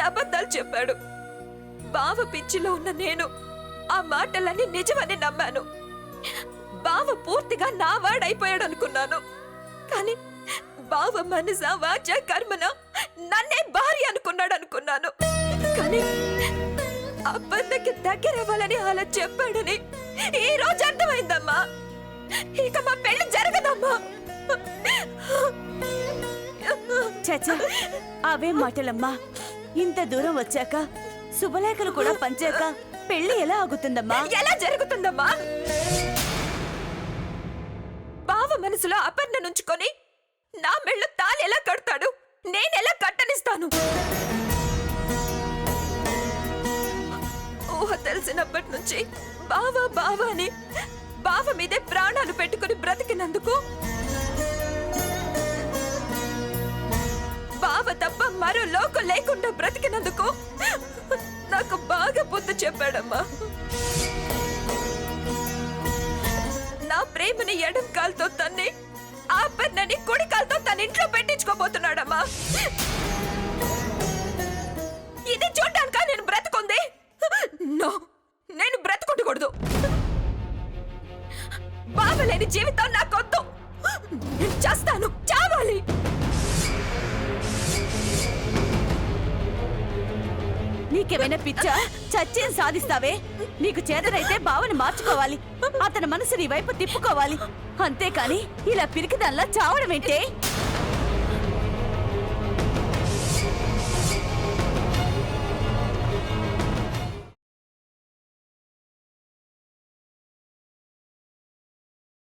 అబద్ధాలు చెప్పాడు. బావ పిచ్చిలో ఉన్న నేను ఆ మాటలన్నీ నిజమని నమ్మాను. బావ పూర్తిగా నా వాడైపోయాడు అనుకున్నాను. కానీ బావ మనస వాచ కర్మన నన్నే భార్య అనుకున్నాడు అనుకున్నాను. కానీ అబద్ధకి దగ్గరవ్వాలని అలా చెప్పాడని ఈ రోజు అర్థమైందమ్మా. ఇక మా పెళ్లి జరగదమ్మా. చచ్చా, అవే మాటలమ్మా. ఇంత దూరం వచ్చాక శుభలేఖలు కూడా పంచాక పెళ్లి ఎలా ఆగుతుందమ్మా? ఎలా జరుగుతుందమ్మా? బావ మనసులో అపర్ణ నుంచుకొని నా మెళ్ళు తాళి ఎలా కడతాడు? నేనెలా కట్టనిస్తాను? ఊహ తెలిసినప్పటి నుంచి బావా బావా అని బావ మీదే ప్రాణాలు పెట్టుకుని బ్రతికినందుకు, బావ తప్ప మరో లోకం లేకుండా బ్రతికినందుకు నాకు బాగా బుద్ధి చెప్పాడమ్మా. నా ప్రేమని ఎడం కాలుతో తన్ని, ఆ పన్నని కుడి కాలుతో తన ఇంట్లో పెట్టించుకోబోతున్నాడమ్మా. ఇది చూడ్డానికా నేను బ్రతుకుంది? నో, నేను బ్రతుకుంటకూడదు. బావలేని జీవితం నాకొద్దు. నేను చేస్తాను, చావాలి. నీకేమైనా పిచ్చా? చచ్చేం సాధిస్తావే? నీకు చేతనైతే బావని మార్చుకోవాలి, అతని మనసు నీ వైపు తిప్పుకోవాలి. అంతేకాని ఇలా పిరికిదల్లా చావడమేంటే?